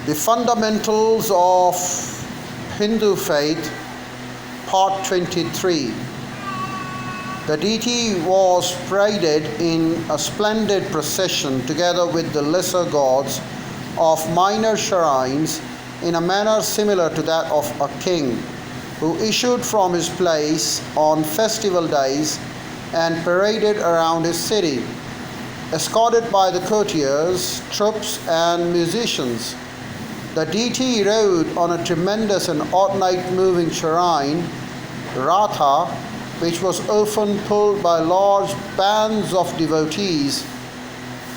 The Fundamentals of Hindu Faith, Part 23. The deity was paraded in a splendid procession together with the lesser gods of minor shrines in a manner similar to that of a king who issued from his place on festival days and paraded around his city, escorted by the courtiers, troops, and musicians. The deity rode on a tremendous and ornate moving shrine, Ratha, which was often pulled by large bands of devotees.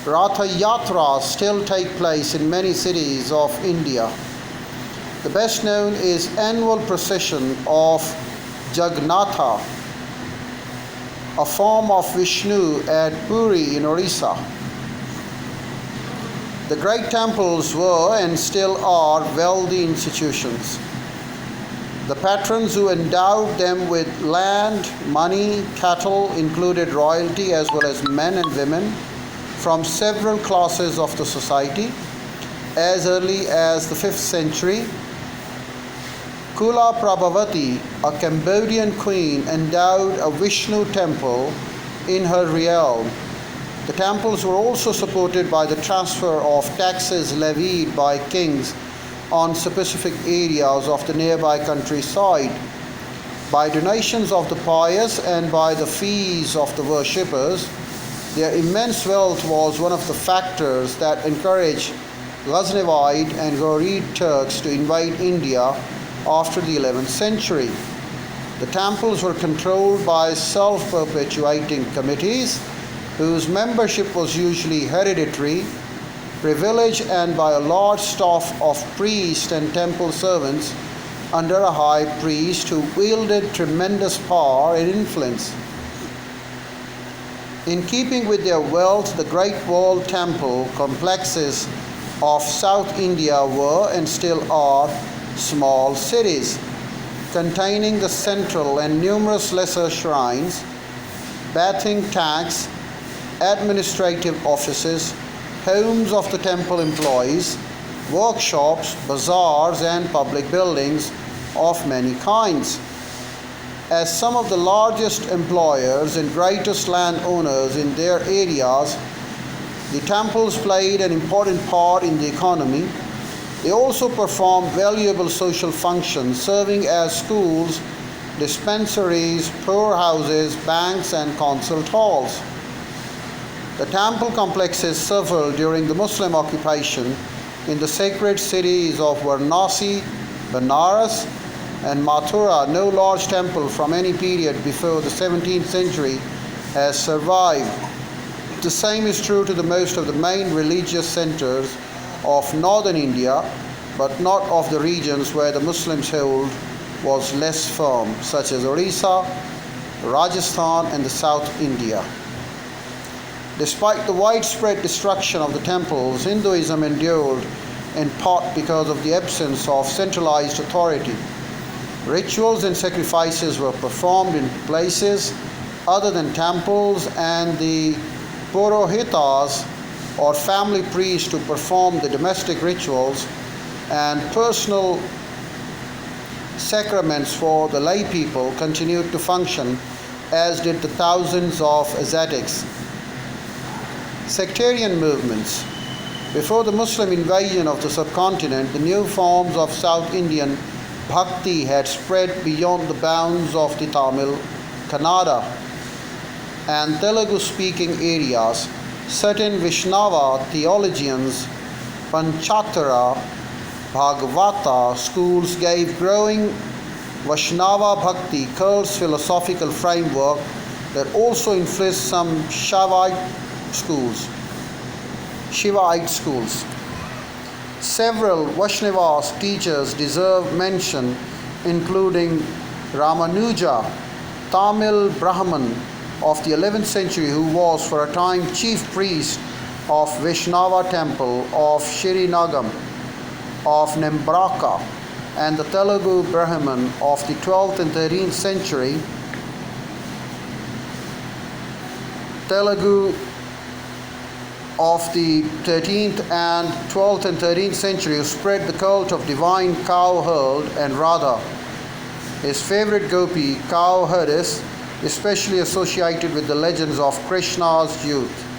Ratha Yatras still take place in many cities of India. The best known is annual procession of Jagannatha, a form of Vishnu at Puri in Orissa. The great temples were and still are wealthy institutions. The patrons who endowed them with land, money, cattle included royalty as well as men and women from several classes of the society. As early as the 5th century, Kula Prabhavati, a Cambodian queen, endowed a Vishnu temple in her realm. The temples were also supported by the transfer of taxes levied by kings on specific areas of the nearby countryside, by donations of the pious and by the fees of the worshippers. Their immense wealth was one of the factors that encouraged Ghaznevide and Ghurid Turks to invade India after the 11th century. The temples were controlled by self-perpetuating committees whose membership was usually hereditary, privileged, and by a large staff of priests and temple servants under a high priest who wielded tremendous power and influence. In keeping with their wealth, the great walled temple complexes of South India were and still are small cities containing the central and numerous lesser shrines, bathing tanks, administrative offices, homes of the temple employees, workshops, bazaars, and public buildings of many kinds. As some of the largest employers and greatest landowners in their areas, the temples played an important part in the economy. They also performed valuable social functions, serving as schools, dispensaries, poorhouses, banks, and concert halls. The temple complexes suffered during the Muslim occupation in the sacred cities of Varanasi, Benares, and Mathura. No large temple from any period before the 17th century has survived. The same is true to the most of the main religious centers of northern India, but not of the regions where the Muslims hold was less firm, such as Orissa, Rajasthan, and the South India. Despite the widespread destruction of the temples, Hinduism endured in part because of the absence of centralized authority. Rituals and sacrifices were performed in places other than temples, and the Purohitas or family priests to perform the domestic rituals and personal sacraments for the lay people continued to function, as did the thousands of ascetics. Sectarian movements. Before the Muslim invasion of the subcontinent, the new forms of South Indian bhakti had spread beyond the bounds of the Tamil, Kannada, and Telugu-speaking areas. Certain Vaishnava theologians, Panchatra, Bhagavata schools gave growing Vaishnava bhakti cult's philosophical framework that also influenced some Shaivite schools. Several Vaishnava teachers deserve mention, including Ramanuja, Tamil Brahman of the 11th century, who was for a time chief priest of Vaishnava temple of Srinagam of Nembraka, and the Telugu Brahman of the 12th and 13th century, of the 13th and 12th and 13th century who spread the cult of divine cowherd and Radha. His favorite gopi, Cowherdess, especially associated with the legends of Krishna's youth.